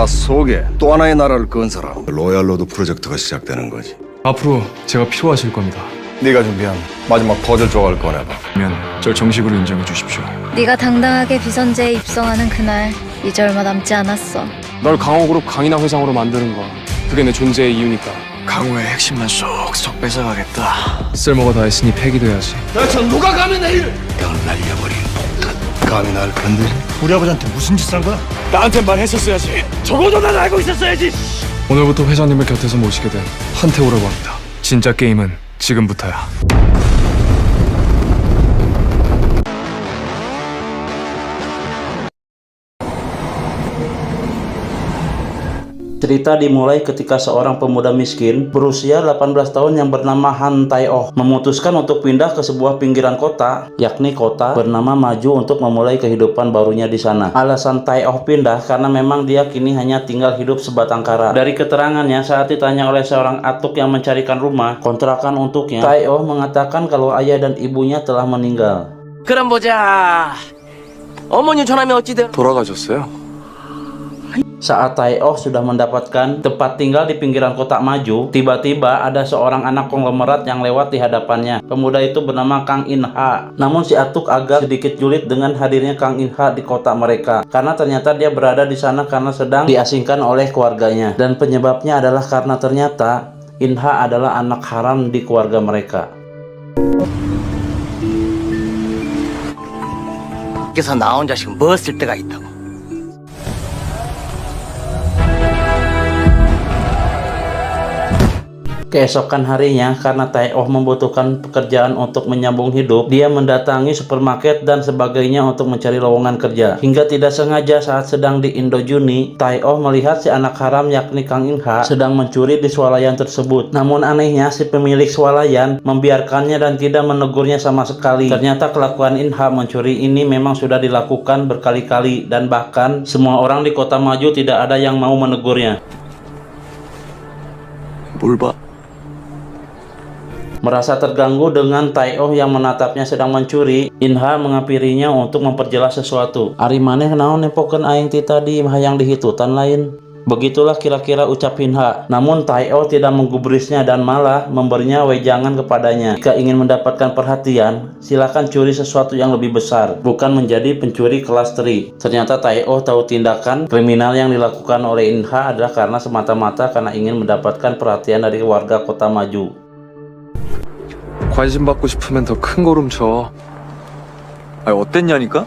나라 속에 또 하나의 나라를 건설하는 로얄 로드 프로젝트가 시작되는 거지. 앞으로 제가 필요하실 겁니다. 네가 준비한 마지막 퍼즐 조각을 꺼내봐. 그러면 절 정식으로 인정해 주십시오. 네가 당당하게 비선제에 입성하는 그날 이제 얼마 남지 않았어. 널 강호그룹 강인하 회장으로 만드는 거 그게 내 존재의 이유니까. 강호의 핵심만 쏙쏙 뺏어가겠다. 쓸모가 다 했으니 폐기돼야지. 대체 누가 감히 내일 땅을 날려버린 폭탄 감히 날 건드리? 우리 아버지한테 무슨 짓을 한 거야? 나한테 말했었어야지. 적어도 난 알고 있었어야지. 오늘부터 회장님을 곁에서 모시게 된 한태호라고 합니다. 진짜 게임은 지금부터야. Cerita dimulai ketika seorang pemuda miskin berusia 18 tahun yang bernama Han Tae-oh memutuskan untuk pindah ke sebuah pinggiran kota, yakni kota bernama Maju untuk memulai kehidupan barunya di sana. Alasan Tae-oh pindah karena memang dia kini hanya tinggal hidup sebatang kara. Dari keterangannya saat ditanya oleh seorang atuk yang mencarikan rumah kontrakan untuknya, Tae-oh mengatakan kalau ayah dan ibunya telah meninggal. 그럼 보자. 어머니 전화면 어찌돼? 돌아가셨어요? Saat Tae-oh sudah mendapatkan tempat tinggal di pinggiran kota Maju, tiba-tiba ada seorang anak konglomerat yang lewat di hadapannya. Pemuda itu bernama Kang In-ha. Namun si atuk agak sedikit julid dengan hadirnya Kang In-ha di kota mereka, karena ternyata dia berada di sana karena sedang diasingkan oleh keluarganya. Dan penyebabnya adalah karena ternyata In-ha adalah anak haram di keluarga mereka. 밖에서 나온 자식은 뭐 쓸 데가 있다고. Keesokan harinya, karena Tae-oh membutuhkan pekerjaan untuk menyambung hidup, dia mendatangi supermarket dan sebagainya untuk mencari lowongan kerja. Hingga tidak sengaja saat sedang di Indojuni, Tae-oh melihat si anak haram yakni Kang In-ha sedang mencuri di swalayan tersebut. Namun anehnya si pemilik swalayan membiarkannya dan tidak menegurnya sama sekali. Ternyata kelakuan In-ha mencuri ini memang sudah dilakukan berkali-kali dan bahkan semua orang di kota Maju tidak ada yang mau menegurnya. 뭘 봐? Merasa terganggu dengan Tae-oh yang menatapnya sedang mencuri, In-ha menghampirinya untuk memperjelas sesuatu. Ari maneh naon nepokeun aing ti tadi hayang dihitutan lain. Begitulah kira-kira ucap In-ha. Namun Tae-oh tidak menggubrisnya dan malah memberinya wejangan kepadanya. Jika ingin mendapatkan perhatian, silakan curi sesuatu yang lebih besar, bukan menjadi pencuri kelas teri. Ternyata Tae-oh tahu tindakan kriminal yang dilakukan oleh In-ha adalah karena semata-mata karena ingin mendapatkan perhatian dari warga kota Maju. 관심 받고 싶으면 더 큰 걸음 쳐. 아니 어땠냐니까?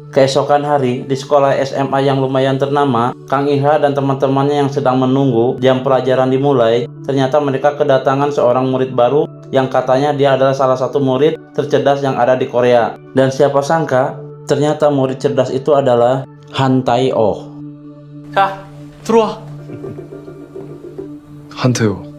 Keesokan hari, di sekolah SMA yang lumayan ternama, Kang In-ha dan teman-temannya yang sedang menunggu jam pelajaran dimulai, ternyata mereka kedatangan seorang murid baru yang katanya dia adalah salah satu murid tercerdas yang ada di Korea. Dan siapa sangka, ternyata murid cerdas itu adalah Han Tae-oh. 자, 들어와. 한태호.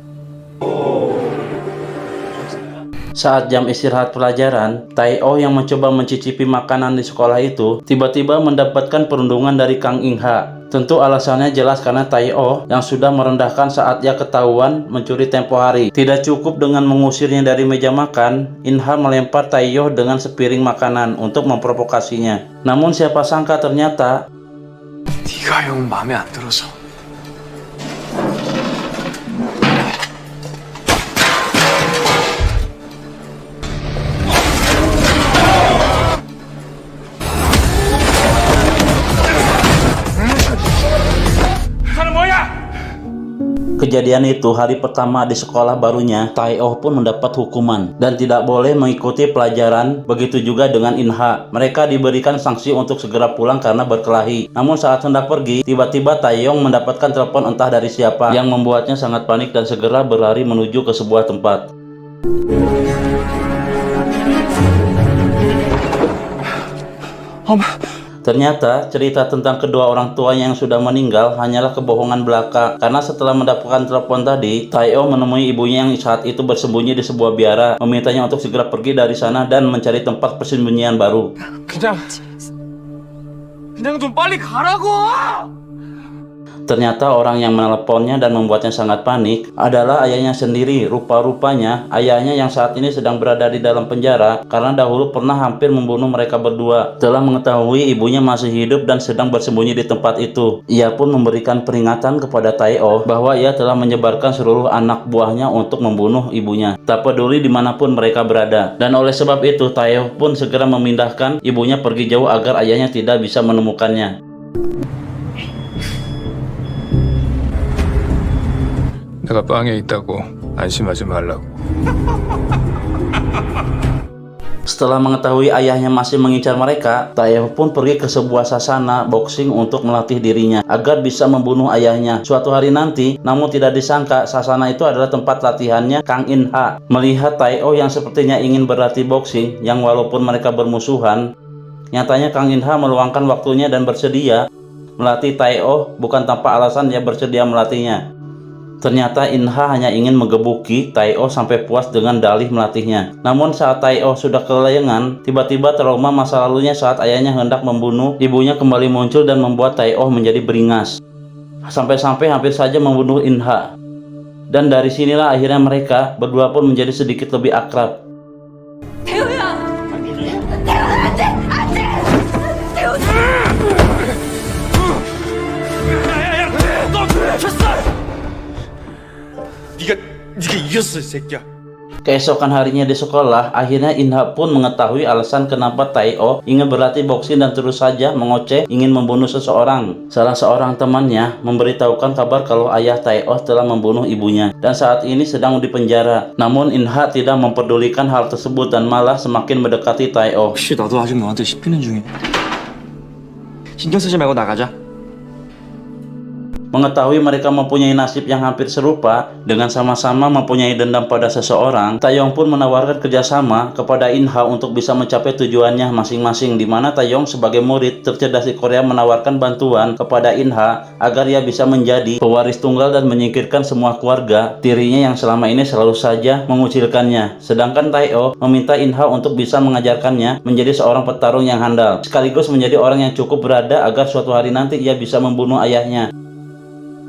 Saat jam istirahat pelajaran, Tae-oh yang mencoba mencicipi makanan di sekolah itu tiba-tiba mendapatkan perundungan dari Kang In-ha. Tentu alasannya jelas karena Tae-oh yang sudah merendahkan saat ia ketahuan mencuri tempo hari. Tidak cukup dengan mengusirnya dari meja makan, In-ha melempar Tae-oh dengan sepiring makanan untuk memprovokasinya. Namun siapa sangka ternyata 네가 영 마음에 안 들어서. kejadian itu hari pertama di sekolah barunya, Tae-oh pun mendapat hukuman dan tidak boleh mengikuti pelajaran. Begitu juga dengan In-ha. Mereka diberikan sanksi untuk segera pulang karena berkelahi. Namun saat hendak pergi, tiba-tiba Tae-yong mendapatkan telepon entah dari siapa yang membuatnya sangat panik dan segera berlari menuju ke sebuah tempat. Ternyata cerita tentang kedua orang tuanya yang sudah meninggal hanyalah kebohongan belaka, karena setelah mendapatkan telepon tadi, Tae-oh menemui ibunya yang saat itu bersembunyi di sebuah biara, memintanya untuk segera pergi dari sana dan mencari tempat persembunyian baru. 그냥 좀 빨리 가라고! Ternyata orang yang meneleponnya dan membuatnya sangat panik adalah ayahnya sendiri. Rupa-rupanya ayahnya yang saat ini sedang berada di dalam penjara karena dahulu pernah hampir membunuh mereka berdua. Setelah mengetahui ibunya masih hidup dan sedang bersembunyi di tempat itu, ia pun memberikan peringatan kepada Tae-oh bahwa ia telah menyebarkan seluruh anak buahnya untuk membunuh ibunya, tak peduli dimanapun mereka berada. Dan oleh sebab itu Tae-oh pun segera memindahkan ibunya pergi jauh agar ayahnya tidak bisa menemukannya. 내가 빵에 있다고 안심하지 말라고. Setelah mengetahui ayahnya masih mengincar mereka, Tae-oh pun pergi ke sebuah sasana boxing untuk melatih dirinya agar bisa membunuh ayahnya suatu hari nanti. Namun tidak disangka sasana itu adalah tempat latihannya Kang In-ha. Melihat Tae-oh yang sepertinya ingin berlatih boxing, yang walaupun mereka bermusuhan, nyatanya Kang In-ha meluangkan waktunya dan bersedia melatih Tae-oh. Bukan tanpa alasan dia bersedia melatihnya. Ternyata In-ha hanya ingin menggebuki Tae-oh sampai puas dengan dalih melatihnya. Namun saat Tae-oh sudah kelayangan, tiba-tiba trauma masa lalunya saat ayahnya hendak membunuh ibunya kembali muncul dan membuat Tae-oh menjadi beringas. Sampai-sampai hampir saja membunuh In-ha. Dan dari sinilah akhirnya mereka berdua pun menjadi sedikit lebih akrab. 네가 이겼어, 이 새끼야. Keesokan harinya di sekolah, akhirnya In-ha pun mengetahui alasan kenapa Tae-oh ingin berlatih boxing dan terus saja mengoceh ingin membunuh seseorang. Salah seorang temannya memberitahukan kabar kalau ayah Tae-oh telah membunuh ibunya dan saat ini sedang dipenjara. Namun In-ha tidak memperdulikan hal tersebut dan malah semakin mendekati Tae-oh. 혹시 나도 아직 너한테 씹히는 중이야. 신경 쓰지 말고 나가자. Mengetahui mereka mempunyai nasib yang hampir serupa dengan sama-sama mempunyai dendam pada seseorang, Taeyong pun menawarkan kerjasama kepada In-ha untuk bisa mencapai tujuannya masing-masing, di mana Taeyong sebagai murid tercerdas di Korea menawarkan bantuan kepada In-ha agar ia bisa menjadi pewaris tunggal dan menyingkirkan semua keluarga tirinya yang selama ini selalu saja mengucilkannya. Sedangkan Tae-oh meminta In-ha untuk bisa mengajarkannya menjadi seorang petarung yang handal, sekaligus menjadi orang yang cukup berada agar suatu hari nanti ia bisa membunuh ayahnya.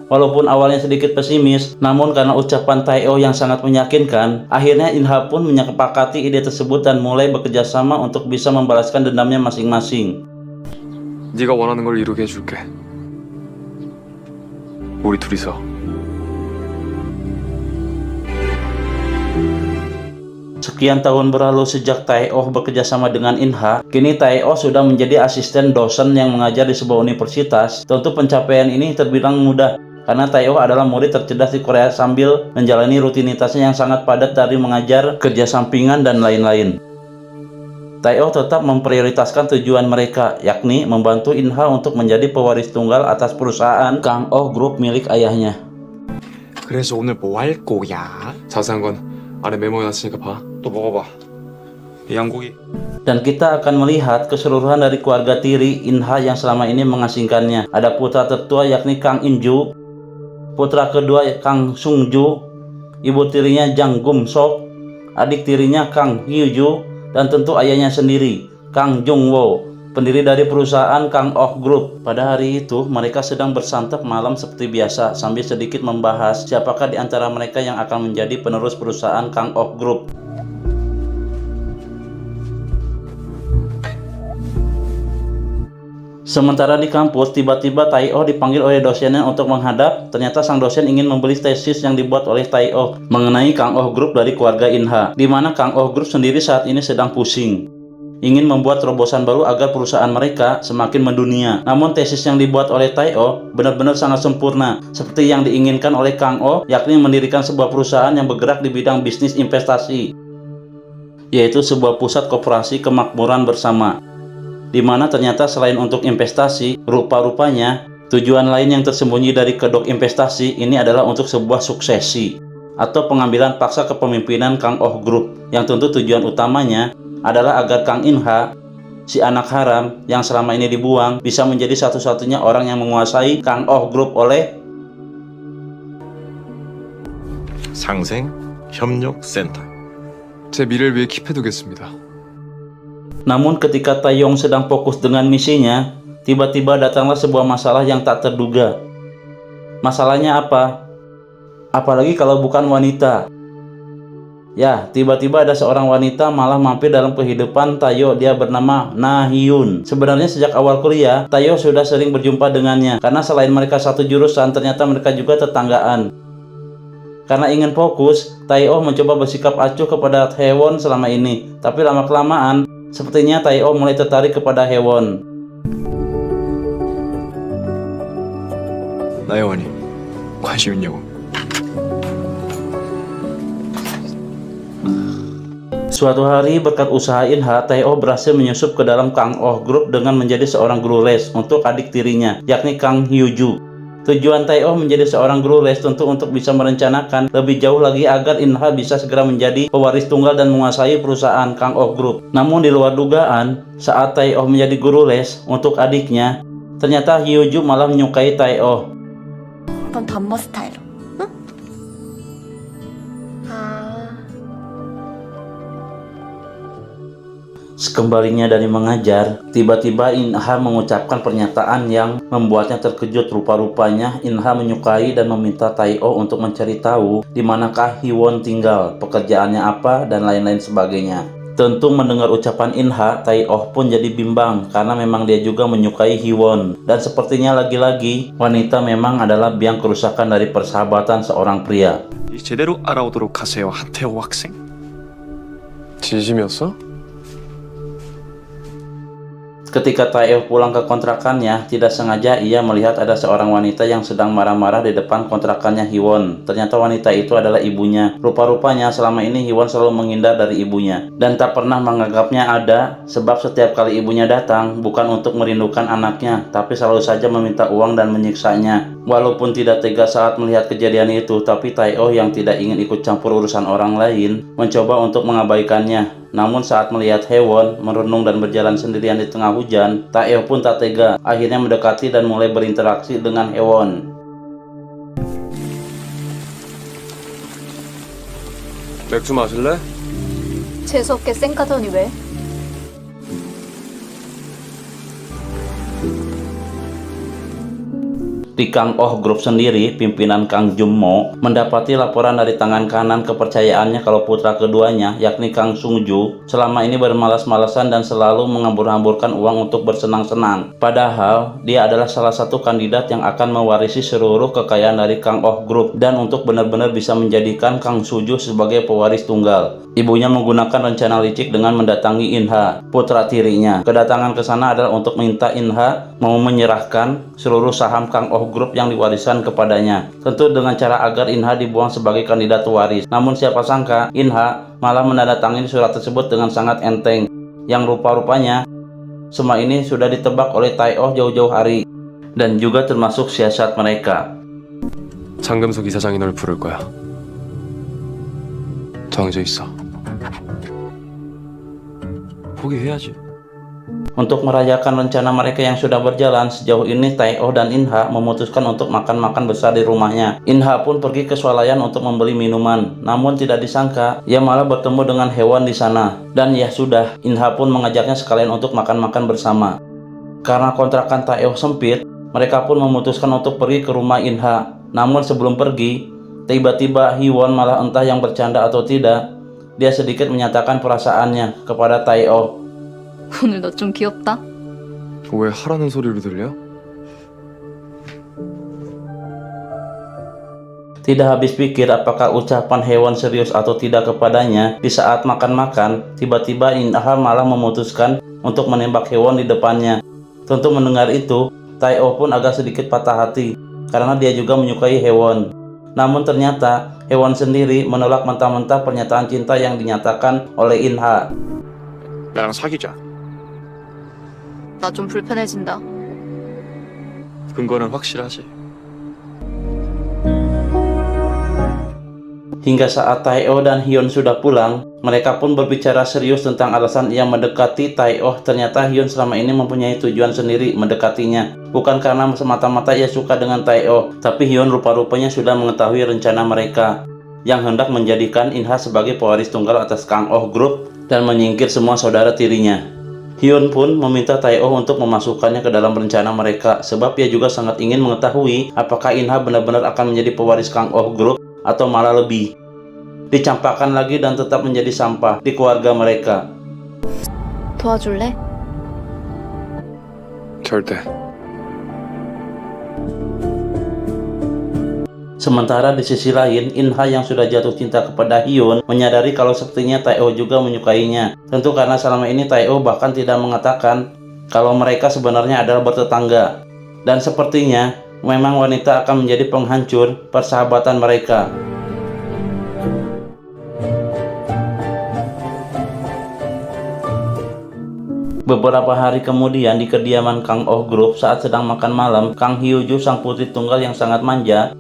Walaupun awalnya sedikit pesimis, namun karena ucapan Tae-oh yang sangat meyakinkan, akhirnya In-ha pun menyepakati ide tersebut dan mulai bekerja sama untuk bisa membalaskan dendamnya masing-masing. 네가 원하는 걸 이루게 해줄게. 우리 둘이서. Sekian tahun berlalu sejak Tae-oh bekerja sama dengan In-ha, kini Tae-oh sudah menjadi asisten dosen yang mengajar di sebuah universitas. Tentu pencapaian ini terbilang mudah, karena Tae-oh adalah murid tercerdas di Korea sambil menjalani rutinitasnya yang sangat padat dari mengajar, kerja sampingan, dan lain-lain. Tae-oh tetap memprioritaskan tujuan mereka, yakni membantu In-ha untuk menjadi pewaris tunggal atas perusahaan Kang-oh Group milik ayahnya. 그래서 오늘 뭐 할 거야? 자세한 건 안에 메모해놨으니까 봐. 또 먹어봐. 이 양고기. Dan kita akan melihat keseluruhan dari keluarga tiri In-ha yang selama ini mengasingkannya. Ada putra tertua yakni Kang In-ju, putra kedua Kang Sung-ju, ibu tirinya Jang Gum-sok, adik tirinya Kang Hyu-ju, dan tentu ayahnya sendiri, Kang Jung-wo, pendiri dari perusahaan Kang-oh Group. Pada hari itu, mereka sedang bersantap malam seperti biasa, sambil sedikit membahas siapakah di antara mereka yang akan menjadi penerus perusahaan Kang-oh Group. Sementara di kampus, tiba-tiba Tae-oh dipanggil oleh dosennya untuk menghadap. Ternyata sang dosen ingin membeli tesis yang dibuat oleh Tae-oh mengenai Kang-oh Group dari keluarga In-ha, di mana Kang-oh Group sendiri saat ini sedang pusing, ingin membuat terobosan baru agar perusahaan mereka semakin mendunia. Namun tesis yang dibuat oleh Tae-oh benar-benar sangat sempurna, seperti yang diinginkan oleh Kang-oh, yakni mendirikan sebuah perusahaan yang bergerak di bidang bisnis investasi, yaitu sebuah pusat koperasi kemakmuran bersama, di mana ternyata selain untuk investasi, rupa-rupanya tujuan lain yang tersembunyi dari kedok investasi ini adalah untuk sebuah suksesi atau pengambilan paksa kepemimpinan Kang-oh Group, yang tentu tujuan utamanya adalah agar Kang In-ha, si anak haram yang selama ini dibuang, bisa menjadi satu-satunya orang yang menguasai Kang-oh Group oleh 상생 협력 센터. 제 미래를 위해 킵해두겠습니다. Namun ketika Taeyong sedang fokus dengan misinya, tiba-tiba datanglah sebuah masalah yang tak terduga. Masalahnya apa? Apalagi kalau bukan wanita. Ya, tiba-tiba ada seorang wanita malah mampir dalam kehidupan Tayo. Dia bernama Na Hyun. Sebenarnya sejak awal kuliah, Tayo sudah sering berjumpa dengannya. Karena selain mereka satu jurusan, ternyata mereka juga tetanggaan. Karena ingin fokus, Tayo mencoba bersikap acuh kepada Hewon selama ini. Tapi lama-kelamaan, sepertinya Tayo mulai tertarik kepada Hewon. 나혜원이 관심 있냐고. Suatu hari berkat usaha Inha, Tae-oh berhasil menyusup ke dalam Kang Oh Group dengan menjadi seorang guru les untuk adik tirinya, yakni Kang Hyo-ju. Tujuan Tae-oh menjadi seorang guru les tentu untuk bisa merencanakan lebih jauh lagi agar Inha bisa segera menjadi pewaris tunggal dan menguasai perusahaan Kang Oh Group. Namun di luar dugaan, saat Tae-oh menjadi guru les untuk adiknya, ternyata Hyo-ju malah menyukai Tae-oh. 그건 담보 스타일로. 응? Sekembalinya dari mengajar, tiba-tiba Inha mengucapkan pernyataan yang membuatnya terkejut. Rupa-rupanya Inha menyukai dan meminta Tae-oh untuk mencari tahu di manakah Hwon tinggal, pekerjaannya apa, dan lain-lain sebagainya. Tentu mendengar ucapan Inha, Tae-oh pun jadi bimbang karena memang dia juga menyukai Hwon. Dan sepertinya lagi-lagi wanita memang adalah biang kerusakan dari persahabatan seorang pria. 제대로 알아오도록 하세요, 한태호 학생. 진심이었어? Ketika Tae-oh pulang ke kontrakannya, tidak sengaja ia melihat ada seorang wanita yang sedang marah-marah di depan kontrakannya Hwon. Ternyata wanita itu adalah ibunya. Rupa-rupanya selama ini Hwon selalu menghindar dari ibunya dan tak pernah menganggapnya ada, sebab setiap kali ibunya datang bukan untuk merindukan anaknya, tapi selalu saja meminta uang dan menyiksanya. Walaupun tidak tega saat melihat kejadian itu, tapi Tae-oh yang tidak ingin ikut campur urusan orang lain mencoba untuk mengabaikannya. Namun saat melihat Hwon merenung dan berjalan sendirian di tengah hujan, Tae-oh pun tak tega, akhirnya mendekati dan mulai berinteraksi dengan Hwon. 맥주 마실래? 재수없게 쌩까더니 왜? Di Kang Oh Group sendiri, pimpinan Kang Jummo mendapati laporan dari tangan kanan kepercayaannya kalau putra keduanya, yakni Kang Sungju, selama ini bermalas-malasan dan selalu mengambur-amburkan uang untuk bersenang-senang. Padahal, dia adalah salah satu kandidat yang akan mewarisi seluruh kekayaan dari Kang Oh Group dan untuk benar-benar bisa menjadikan Kang Sungju sebagai pewaris tunggal. Ibunya menggunakan rencana licik dengan mendatangi Inha, putra tirinya. Kedatangan ke sana adalah untuk minta Inha mau menyerahkan seluruh saham Kang Oh Group yang diwariskan kepadanya. Tentu dengan cara agar Inha dibuang sebagai kandidat waris. Namun siapa sangka Inha malah menandatangani surat tersebut dengan sangat enteng. Yang rupa-rupanya semua ini sudah ditebak oleh Tae-oh jauh-jauh hari dan juga termasuk siasat mereka. 장금석 이사장이 널 부를 거야. 정해져 있어. 포기해야지. Untuk merayakan rencana mereka yang sudah berjalan sejauh ini, Tae-oh dan Inha memutuskan untuk makan-makan besar di rumahnya. Inha pun pergi ke swalayan untuk membeli minuman. Namun tidak disangka, ia malah bertemu dengan Hwon di sana. Dan ya sudah, Inha pun mengajaknya sekalian untuk makan-makan bersama. Karena kontrakan Tae-oh sempit, mereka pun memutuskan untuk pergi ke rumah Inha. Namun sebelum pergi, tiba-tiba Hwon malah entah yang bercanda atau tidak, dia sedikit menyatakan perasaannya kepada Tae-oh. 오늘 너 좀 귀엽다. 왜 하라는 소리로 들려? Tidak habis pikir apakah ucapan Hwon serius atau tidak kepadanya, di saat makan-makan, tiba-tiba Inha malah memutuskan untuk menembak Hwon di depannya. Tentu mendengar itu, Tae-oh pun agak sedikit patah hati, karena dia juga menyukai Hwon. Namun ternyata, Hwon sendiri menolak mentah-mentah pernyataan cinta yang dinyatakan oleh Inha. 나랑 사귀자. 나 좀 불편해진다. 근거는 확실하지. Hingga saat Tae-oh dan Hyun sudah pulang, mereka pun berbicara serius tentang alasan ia mendekati Tae-oh. Ternyata Hyun selama ini mempunyai tujuan sendiri mendekatinya. Bukan karena semata-mata ia suka dengan Tae-oh, tapi Hyun rupa-rupanya sudah mengetahui rencana mereka yang hendak menjadikan Inha sebagai pewaris tunggal atas Kang Oh Group dan menyingkir semua saudara tirinya. Hyun pun meminta Tae-oh untuk memasukkannya ke dalam rencana mereka, sebab ia juga sangat ingin mengetahui apakah In-ha benar-benar akan menjadi pewaris Kang Oh Group atau malah lebih. Dicampakkan lagi dan tetap menjadi sampah di keluarga mereka. 도와줄래? 절대. Sementara di sisi lain, In-ha yang sudah jatuh cinta kepada Hyun menyadari kalau sepertinya Tae-oh juga menyukainya. Tentu karena selama ini Tae-oh bahkan tidak mengatakan kalau mereka sebenarnya adalah bertetangga. Dan sepertinya memang wanita akan menjadi penghancur persahabatan mereka. Beberapa hari kemudian di kediaman Kang Oh Group saat sedang makan malam, Kang Hyo-ju sang putri tunggal yang sangat manja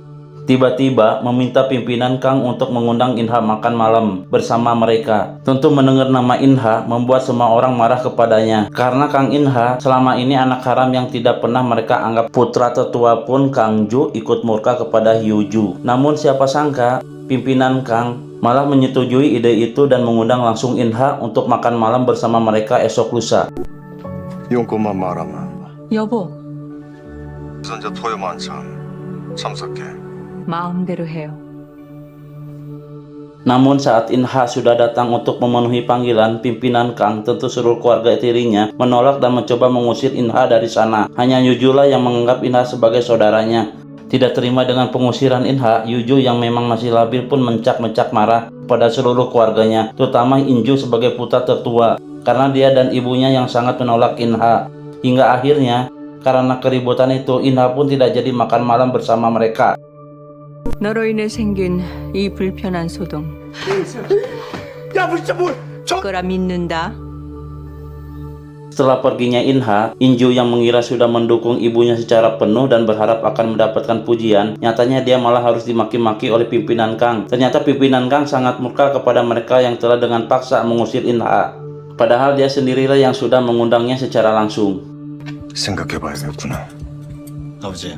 tiba-tiba meminta pimpinan Kang untuk mengundang In-ha makan malam bersama mereka. Tentu mendengar nama In-ha membuat semua orang marah kepadanya, karena Kang In-ha selama ini anak haram yang tidak pernah mereka anggap. Putra tetua pun Kang Ju ikut murka kepada Hyo-ju. Namun siapa sangka pimpinan Kang malah menyetujui ide itu dan mengundang langsung In-ha untuk makan malam bersama mereka esok lusa. 용건만 말하면 여보, 비선제 토요 만찬 참석해. 마음대로 해요. Namun saat In-ha sudah datang untuk memenuhi panggilan, pimpinan Kang tentu seluruh keluarga tirinya menolak dan mencoba mengusir In-ha dari sana. Hanya Yuju lah yang menganggap In-ha sebagai saudaranya. Tidak terima dengan pengusiran In-ha, Yuju yang memang masih labil pun mencak-mencak marah pada seluruh keluarganya, terutama Inju sebagai putra tertua, karena dia dan ibunya yang sangat menolak In-ha. Hingga akhirnya, karena keributan itu, In-ha pun tidak jadi makan malam bersama mereka. 너로 인해 생긴 이 불편한 소동. 야, 진짜 뭘? 거라 믿는다. Setelah perginya In-ha, Inju yang mengira sudah mendukung ibunya secara penuh dan berharap akan mendapatkan pujian, nyatanya dia malah harus dimaki-maki oleh pimpinan Kang. Ternyata pimpinan Kang sangat murka kepada mereka yang telah dengan paksa mengusir In-ha. Padahal dia sendirilah yang sudah mengundangnya secara langsung. 생각해봐야 되겠구나. 아버지,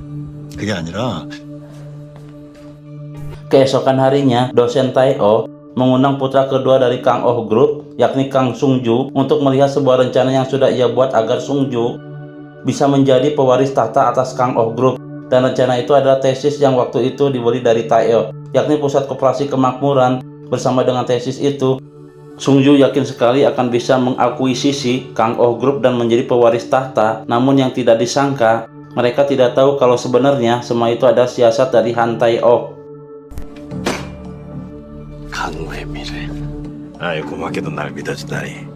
그게 아니라 Keesokan harinya, dosen Tae-oh mengundang putra kedua dari Kang Oh Group, yakni Kang Sung-ju, untuk melihat sebuah rencana yang sudah ia buat agar Sung-ju bisa menjadi pewaris tahta atas Kang Oh Group. Dan rencana itu adalah tesis yang waktu itu dibeli dari Tae-oh, yakni Pusat Koperasi Kemakmuran. Bersama dengan tesis itu, Sung-ju yakin sekali akan bisa mengakuisisi Kang Oh Group dan menjadi pewaris tahta. Namun yang tidak disangka, mereka tidak tahu kalau sebenarnya semua itu adalah siasat dari Han Tae-oh. 강우의 미래. 아이 고맙게도 날 믿어주다니.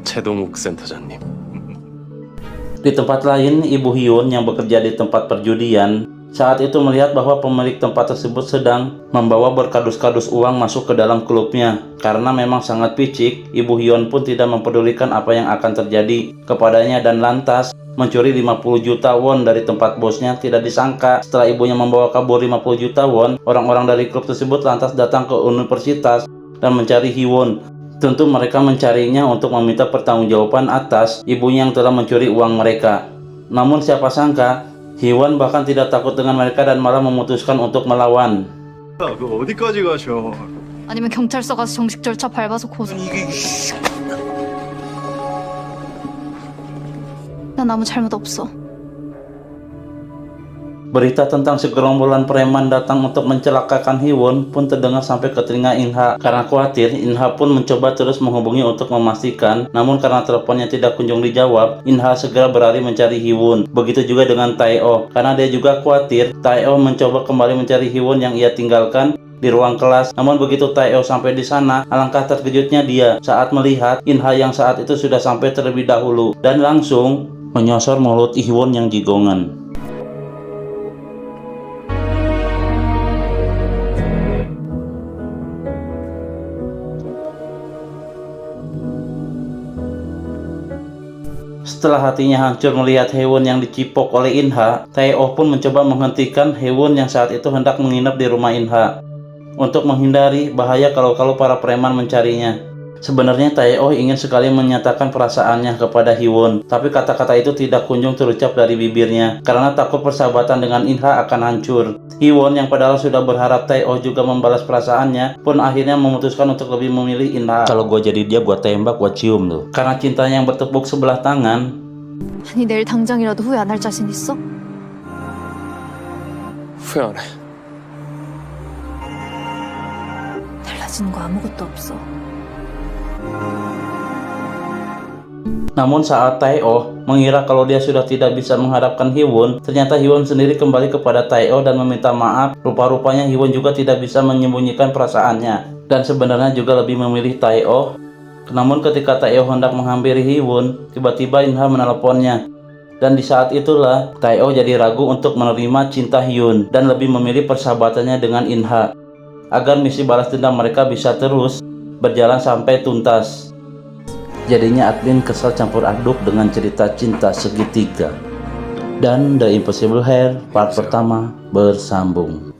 최동욱 센터장님. Di tempat lain, Ibu Hyun yang bekerja di tempat perjudian saat itu melihat bahwa pemilik tempat tersebut sedang membawa berkardus-kardus uang masuk ke dalam klubnya. Karena memang sangat picik, Ibu Hyun pun tidak mempedulikan apa yang akan terjadi kepadanya dan lantas mencuri 50 juta won dari tempat bosnya. Tidak disangka setelah ibunya membawa kabur 50 juta won, orang-orang dari klub tersebut lantas datang ke universitas dan mencari Hyun. Tentu mereka mencarinya untuk meminta pertanggungjawaban atas ibunya yang telah mencuri uang mereka. Namun siapa sangka Hyun bahkan tidak takut dengan mereka dan malah memutuskan untuk melawan. 그 어디까지 가셔? 아니면 경찰서 가서 정식 절차 밟아서 고소. 난 아무 잘못 없어. Berita tentang segerombolan preman datang untuk mencelakakan Hyun pun terdengar sampai ke telinga In-ha. Karena khawatir, In-ha pun mencoba terus menghubungi untuk memastikan. Namun karena teleponnya tidak kunjung dijawab, In-ha segera berlari mencari Hyun. Begitu juga dengan Tae-oh, karena dia juga khawatir Tae-oh mencoba kembali mencari Hyun yang ia tinggalkan di ruang kelas. Namun begitu Tae-oh sampai di sana, alangkah terkejutnya dia saat melihat In-ha yang saat itu sudah sampai terlebih dahulu dan langsung menyosor mulut Hyun yang jigongan. Setelah hatinya hancur melihat Hyun yang dicipok oleh In-ha, Tae-oh pun mencoba menghentikan Hyun yang saat itu hendak menginap di rumah In-ha untuk menghindari bahaya kalau para preman mencarinya. Sebenarnya Tae-oh ingin sekali menyatakan perasaannya kepada Hee-won, tapi kata-kata itu tidak kunjung terucap dari bibirnya karena takut persahabatan dengan In-ha akan hancur. Hee-won yang padahal sudah berharap Tae-oh juga membalas perasaannya pun akhirnya memutuskan untuk lebih memilih In-ha. Kalau gua jadi dia, gua tembak, gua cium tuh. Karena cintanya yang bertepuk sebelah tangan. 아니 내일 당장이라도 후회 안 할 자신 있어? 후회 안 해. 달라지는 거 아무것도 없어. Namun saat Tae-oh mengira kalau dia sudah tidak bisa menghadapkan Hee-won, ternyata Hee-won sendiri kembali kepada Tae-oh dan meminta maaf. Rupa-rupanya Hee-won juga tidak bisa menyembunyikan perasaannya dan sebenarnya juga lebih memilih Tae-oh. Namun ketika Tae-oh hendak menghampiri Hee-won, tiba-tiba In-ha menelponnya. Dan di saat itulah Tae-oh jadi ragu untuk menerima cinta Hyun dan lebih memilih persahabatannya dengan In-ha agar misi balas dendam mereka bisa terus berjalan sampai tuntas. Jadinya admin kesal campur aduk dengan cerita cinta segitiga. Dan The Impossible Hair part pertama bersambung.